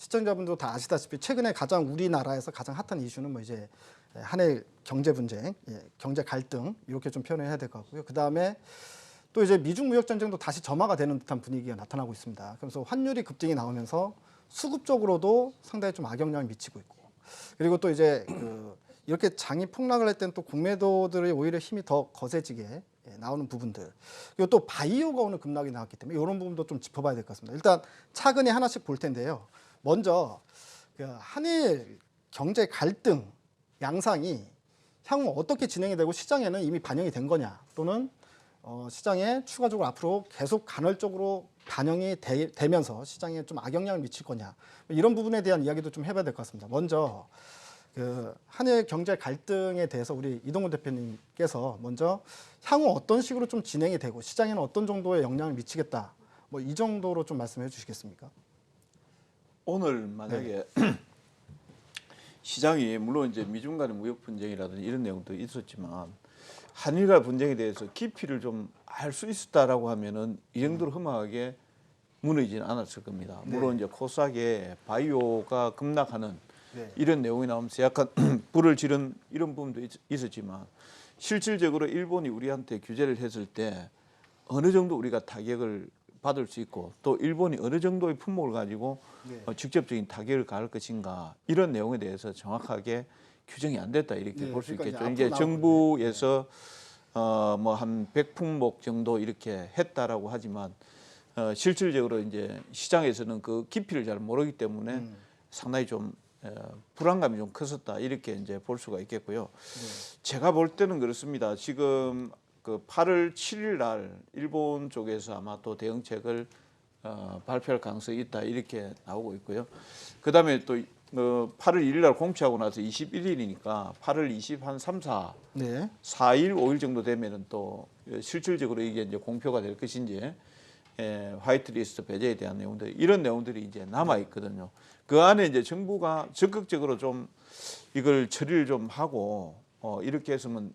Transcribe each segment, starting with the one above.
시청자분도 다 아시다시피 최근에 가장 우리나라에서 가장 핫한 이슈는 뭐 이제 한일 경제 분쟁, 경제 갈등 이렇게 좀 표현해야 될 것 같고요. 그 다음에 또 이제 미중 무역 전쟁도 다시 점화가 되는 듯한 분위기가 나타나고 있습니다. 그래서 환율이 급등이 나오면서 수급적으로도 상당히 좀 악영향을 미치고 있고, 그리고 또 이제 이렇게 장이 폭락을 할 때는 또 공매도들의 오히려 힘이 더 거세지게 나오는 부분들, 그리고 또 바이오가 오늘 급락이 나왔기 때문에 이런 부분도 좀 짚어봐야 될 것 같습니다. 일단 차근히 하나씩 볼 텐데요. 먼저 한일 경제 갈등 양상이 향후 어떻게 진행이 되고 시장에는 이미 반영이 된 거냐, 또는 시장에 추가적으로 앞으로 계속 간헐적으로 반영이 되면서 시장에 좀 악영향을 미칠 거냐, 이런 부분에 대한 이야기도 좀 해봐야 될 것 같습니다. 먼저 한일 경제 갈등에 대해서 우리 이동훈 대표님께서 먼저 향후 어떤 식으로 좀 진행이 되고 시장에는 어떤 정도의 영향을 미치겠다, 뭐 이 정도로 좀 말씀해 주시겠습니까? 오늘 만약에 시장이 물론 이제 미중 간의 무역 분쟁이라든지 이런 내용도 있었지만 한일 간 분쟁에 대해서 깊이를 좀 알 수 있었다라고 하면은 이 정도로 흠하게 무너지지는 않았을 겁니다. 물론 이제 코스닥에 바이오가 급락하는 이런 내용이 나오면서 약간 불을 지른 이런 부분도 있었지만 실질적으로 일본이 우리한테 규제를 했을 때 어느 정도 우리가 타격을 받을 수 있고 또 일본이 어느 정도의 품목을 가지고 직접적인 타격을 가할 것인가, 이런 내용에 대해서 정확하게 규정이 안 됐다 이렇게 볼 수 그러니까 있겠죠. 이제 정부에서 뭐 한 100품목 정도 이렇게 했다라고 하지만 실질적으로 이제 시장에서는 그 깊이를 잘 모르기 때문에 상당히 좀 불안감이 좀 컸었다 이렇게 이제 볼 수가 있겠고요. 제가 볼 때는 그렇습니다. 지금 그 8월 7일 날 일본 쪽에서 아마 또 대응책을 발표할 가능성이 있다 이렇게 나오고 있고요. 그다음에 또 8월 1일 날 공표하고 나서 21일이니까 8월 20, 한 3, 4, 4일, 5일 정도 되면은 또 실질적으로 이게 이제 공표가 될 것인지 화이트리스트 배제에 대한 내용들, 이런 내용들이 이제 남아 있거든요. 그 안에 이제 정부가 적극적으로 좀 이걸 처리를 좀 하고 이렇게 했으면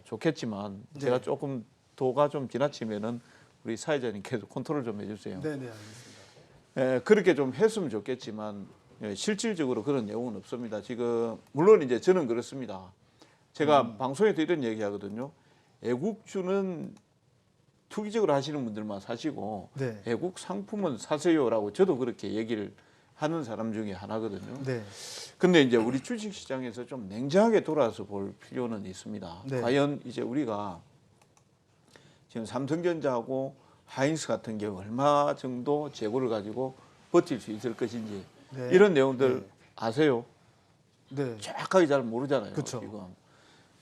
좋겠지만 제가 조금 도가 좀 지나치면은 우리 사회자님께서 컨트롤 좀 해주세요. 네, 알겠습니다. 그렇게 좀 했으면 좋겠지만 실질적으로 그런 내용은 없습니다. 지금 물론 이제 저는 그렇습니다. 제가 방송에도 이런 얘기하거든요. 애국주는 투기적으로 하시는 분들만 사시고 애국 상품은 사세요라고 저도 그렇게 얘기를 하는 사람 중에 하나거든요. 근데 이제 우리 주식시장에서 좀 냉정하게 돌아서 볼 필요는 있습니다. 과연 이제 우리가 지금 삼성전자하고 하이닉스 같은 경우 얼마 정도 재고를 가지고 버틸 수 있을 것인지 이런 내용들 아세요? 정확하게 잘 모르잖아요. 지금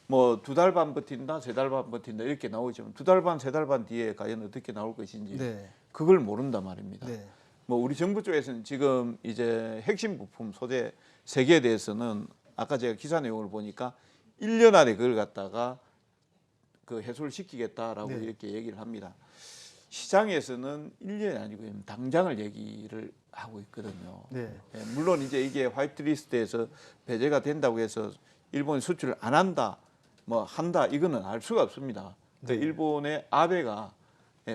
뭐 2달 반 버틴다, 3달 반 버틴다 이렇게 나오지만 2달 반, 3달 반 뒤에 과연 어떻게 나올 것인지 그걸 모른단 말입니다. 뭐 우리 정부 쪽에서는 지금 이제 핵심 부품 소재 3개에 대해서는 아까 제가 기사 내용을 보니까 1년 안에 그걸 갖다가 그 해소를 시키겠다라고 이렇게 얘기를 합니다. 시장에서는 1년이 아니고 당장을 얘기를 하고 있거든요. 물론 이제 이게 화이트리스트에서 배제가 된다고 해서 일본이 수출을 안 한다, 뭐 한다, 이거는 알 수가 없습니다. 일본의 아베가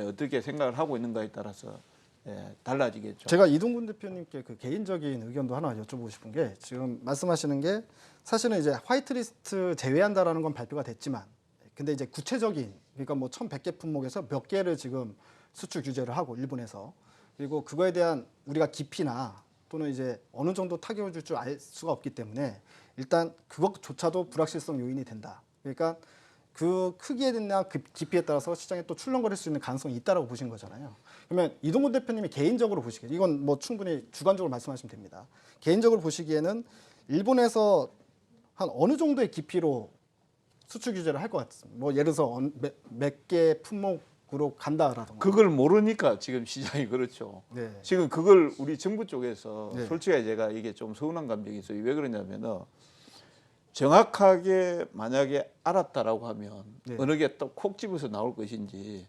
어떻게 생각을 하고 있는가에 따라서 달라지겠죠. 제가 이동근 대표님께 그 개인적인 의견도 하나 여쭤보고 싶은 게, 지금 말씀하시는 게 사실은 이제 화이트리스트 제외한다라는 건 발표가 됐지만, 근데 이제 구체적인, 그러니까 뭐 1,100개 품목에서 몇 개를 지금 수출 규제를 하고 일본에서, 그리고 그거에 대한 우리가 깊이나 또는 이제 어느 정도 타격을 줄 줄 알 수가 없기 때문에 일단 그것조차도 불확실성 요인이 된다. 그러니까 그 크기에나 그 깊이에 따라서 시장에 또 출렁거릴 수 있는 가능성이 있다라고 보신 거잖아요. 그러면 이동훈 대표님이 개인적으로 보시기에, 이건 뭐 충분히 주관적으로 말씀하시면 됩니다. 개인적으로 보시기에는 일본에서 한 어느 정도의 깊이로 수출 규제를 할 것 같습니다. 뭐 예를 들어서 몇 개 품목으로 간다라던가. 그걸 모르니까 지금 시장이 그렇죠. 지금 그걸 우리 정부 쪽에서 솔직히 제가 이게 좀 서운한 감정이 있어요. 왜 그러냐면은 정확하게 만약에 알았다라고 하면 어느 게 또 콕 집어서 나올 것인지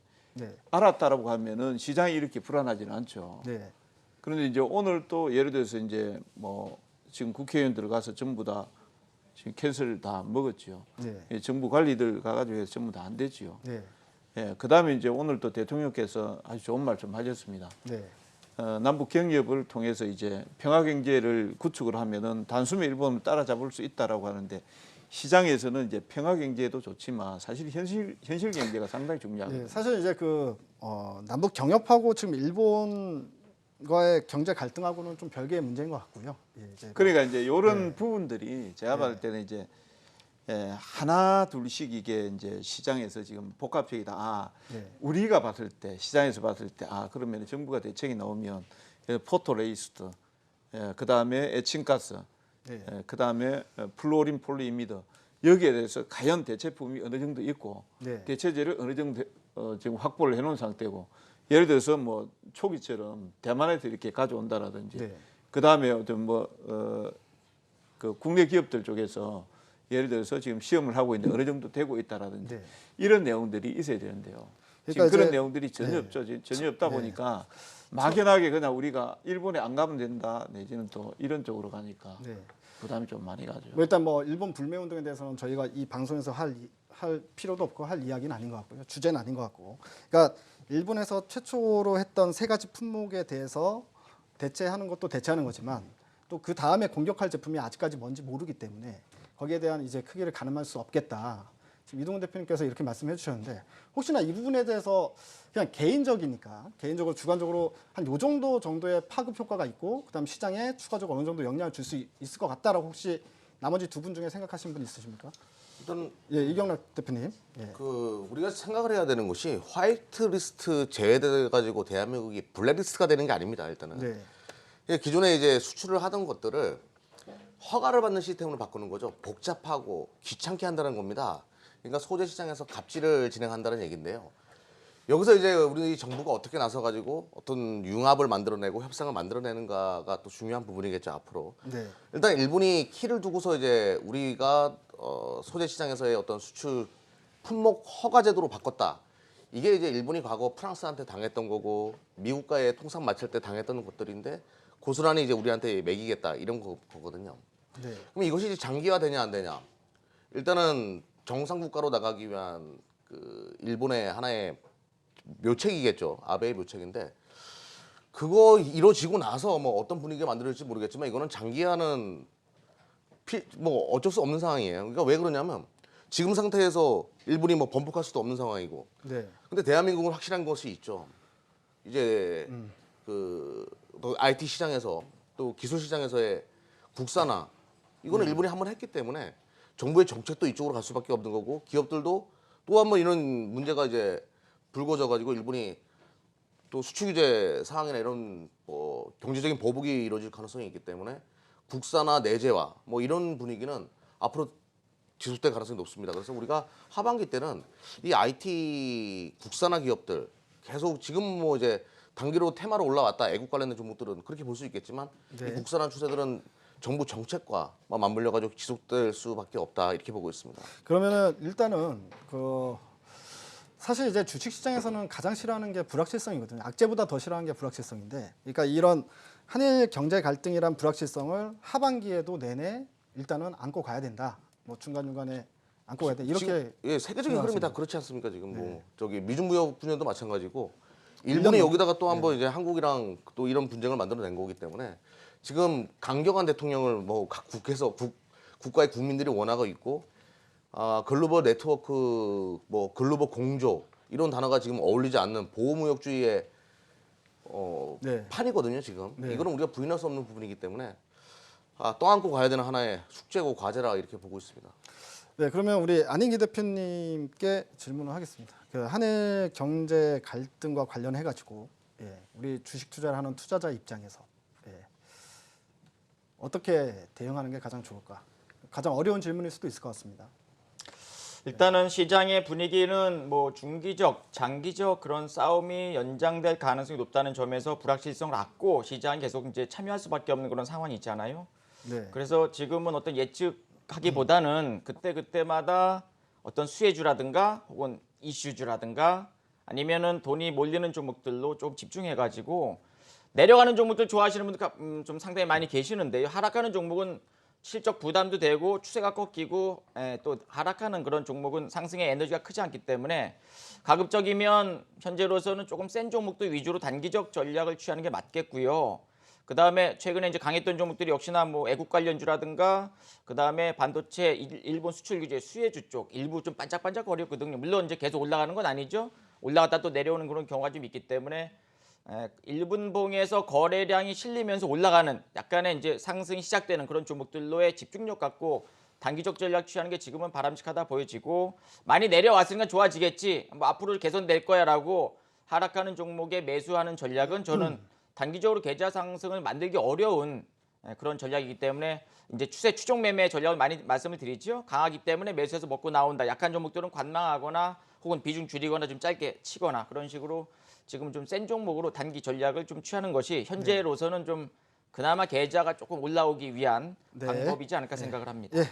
알았다라고 하면은 시장이 이렇게 불안하지는 않죠. 그런데 이제 오늘 또 예를 들어서 이제 뭐 지금 국회의원들 가서 전부 다 지금 캔슬 다 먹었죠. 정부 관리들 가가지고 해서 전부 다 안 됐지요. 그다음에 이제 오늘 또 대통령께서 아주 좋은 말씀 하셨습니다. 남북 경협을 통해서 이제 평화 경제를 구축을 하면은 단숨에 일본을 따라잡을 수 있다라고 하는데 시장에서는 이제 평화 경제도 좋지만 사실 현실 경제가 상당히 중요하거든요. 예, 사실 이제 남북 경협하고 지금 일본과의 경제 갈등하고는 좀 별개의 문제인 것 같고요. 예, 이제 그러니까 이제 이런 부분들이 제가 봤을 때는 이제 하나 둘씩 이게 이제 시장에서 지금 복합적이다. 우리가 봤을 때 시장에서 봤을 때 그러면 정부가 대책이 나오면 포토레이스트, 그 다음에 에칭가스, 그 다음에 플로린 폴리이미드 여기에 대해서 과연 대체품이 어느 정도 있고 대체재를 어느 정도 지금 확보를 해놓은 상태고 예를 들어서 뭐 초기처럼 대만에서 이렇게 가져온다라든지 그 다음에 어떤 그 국내 기업들 쪽에서 예를 들어서 지금 시험을 하고 있는데 어느 정도 되고 있다라든지 이런 내용들이 있어야 되는데요. 지금 그런 내용들이 전혀 없죠. 전혀 없다 보니까 막연하게 그냥 우리가 일본에 안 가면 된다 내지는 또 이런 쪽으로 가니까 부담이 좀 많이 가죠. 일단 뭐 일본 불매 운동에 대해서는 저희가 이 방송에서 할 필요도 없고 할 이야기는 아닌 것 같고요. 주제는 아닌 것 같고. 그러니까 일본에서 최초로 했던 세 가지 품목에 대해서 대체하는 것도 대체하는 거지만 또 그 다음에 공격할 제품이 아직까지 뭔지 모르기 때문에 거기에 대한 이제 크기를 가늠할 수 없겠다. 지금 이동훈 대표님께서 이렇게 말씀해 주셨는데 혹시나 이 부분에 대해서 그냥 개인적으로 주관적으로 한 요 정도의 파급 효과가 있고 그다음 시장에 추가적으로 어느 정도 영향을 줄 수 있을 것 같다라고 혹시 나머지 두 분 중에 생각하시는 분 있으십니까? 일단 이경락 대표님. 우리가 생각을 해야 되는 것이 화이트 리스트 제외돼 가지고 대한민국이 블랙리스트가 되는 게 아닙니다. 일단은 기존에 이제 수출을 하던 것들을 허가를 받는 시스템으로 바꾸는 거죠. 복잡하고 귀찮게 한다는 겁니다. 그러니까 소재 시장에서 갑질을 진행한다는 얘기인데요. 여기서 이제 우리 정부가 어떻게 나서 가지고 어떤 융합을 만들어내고 협상을 만들어내는가가 또 중요한 부분이겠죠 앞으로. 일단 일본이 키를 두고서 이제 우리가 소재 시장에서의 어떤 수출 품목 허가 제도로 바꿨다. 이게 이제 일본이 과거 프랑스한테 당했던 거고 미국과의 통상 맞출 때 당했던 것들인데 고스란히 이제 우리한테 매기겠다 이런 거거든요. 그럼 이것이 이제 장기화되냐 안 되냐? 일단은 정상 국가로 나가기 위한 그 일본의 하나의 묘책이겠죠. 아베의 묘책인데 그거 이루어지고 나서 뭐 어떤 분위기가 만들어질지 모르겠지만 이거는 장기화는 뭐 어쩔 수 없는 상황이에요. 그러니까 왜 그러냐면 지금 상태에서 일본이 뭐 번복할 수도 없는 상황이고. 근데 대한민국은 확실한 것이 있죠. 이제 또 IT 시장에서 또 기술 시장에서의 국산화 이거는 일본이 한번 했기 때문에 정부의 정책도 이쪽으로 갈 수밖에 없는 거고 기업들도 또 한 번 이런 문제가 이제 불거져 가지고 일본이 또 수출 규제 사항이나 이런 뭐 경제적인 보복이 이루어질 가능성이 있기 때문에 국산화 내재화 뭐 이런 분위기는 앞으로 지속될 가능성이 높습니다. 그래서 우리가 하반기 때는 이 IT 국산화 기업들 계속 지금 뭐 이제 단기로 테마로 올라왔다 애국 관련된 종목들은 그렇게 볼 수 있겠지만 이 국산화 추세들은 정부 정책과 맞물려 가지고 지속될 수밖에 없다 이렇게 보고 있습니다. 그러면은 일단은 사실 이제 주식 시장에서는 가장 싫어하는 게 불확실성이거든요. 악재보다 더 싫어하는 게 불확실성인데, 그러니까 이런 한일 경제 갈등이란 불확실성을 하반기에도 내내 일단은 안고 가야 된다. 뭐 중간중간에 안고 가야 된다. 이렇게 세계적인 흐름이 다 그렇지 않습니까? 지금 뭐 저기 미중 무역 분야도 마찬가지고 일본이 여기다가 또 한번 이제 한국이랑 또 이런 분쟁을 만들어낸 거기 때문에 지금 강경한 대통령을 뭐 각 국회에서 국가의 국민들이 원하고 있고 글로벌 네트워크 뭐 글로벌 공조 이런 단어가 지금 어울리지 않는 보호무역주의의 판이거든요 지금. 이거는 우리가 부인할 수 없는 부분이기 때문에 떠안고 가야 되는 하나의 숙제고 과제라 이렇게 보고 있습니다. 그러면 우리 안인기 대표님께 질문을 하겠습니다. 그 한일 경제 갈등과 관련해 가지고 우리 주식 투자를 하는 투자자 입장에서 어떻게 대응하는 게 가장 좋을까? 가장 어려운 질문일 수도 있을 것 같습니다. 일단은 시장의 분위기는 뭐 중기적, 장기적 그런 싸움이 연장될 가능성이 높다는 점에서 불확실성을 안고 시장이 계속 이제 참여할 수밖에 없는 그런 상황이 있잖아요. 그래서 지금은 어떤 예측하기보다는 그때마다 어떤 수혜주라든가 혹은 이슈주라든가 아니면은 돈이 몰리는 종목들로 좀 집중해가지고 내려가는 종목들 좋아하시는 분들 좀 상당히 많이 계시는데요. 하락하는 종목은 실적 부담도 되고 추세가 꺾이고 또 하락하는 그런 종목은 상승의 에너지가 크지 않기 때문에 가급적이면 현재로서는 조금 센 종목들 위주로 단기적 전략을 취하는 게 맞겠고요. 그다음에 최근에 이제 강했던 종목들이 역시나 뭐 애국 관련주라든가 그다음에 반도체 일본 수출 규제 수혜주 쪽 일부 좀 반짝반짝 거렸거든요. 물론 이제 계속 올라가는 건 아니죠. 올라갔다 또 내려오는 그런 경우가 좀 있기 때문에 1분봉에서 거래량이 실리면서 올라가는 약간의 이제 상승이 시작되는 그런 종목들로의 집중력 갖고 단기적 전략 취하는 게 지금은 바람직하다 보여지고 많이 내려왔으니까 좋아지겠지. 뭐 앞으로 개선될 거야라고 하락하는 종목에 매수하는 전략은 저는 단기적으로 계좌 상승을 만들기 어려운 그런 전략이기 때문에 이제 추세 추종 매매 전략을 많이 말씀을 드리죠. 강하기 때문에 매수해서 먹고 나온다. 약한 종목들은 관망하거나 혹은 비중 줄이거나 좀 짧게 치거나 그런 식으로 지금 좀 센 종목으로 단기 전략을 좀 취하는 것이 현재로서는 좀 그나마 계좌가 조금 올라오기 위한 네. 방법이지 않을까 생각을 합니다. 예,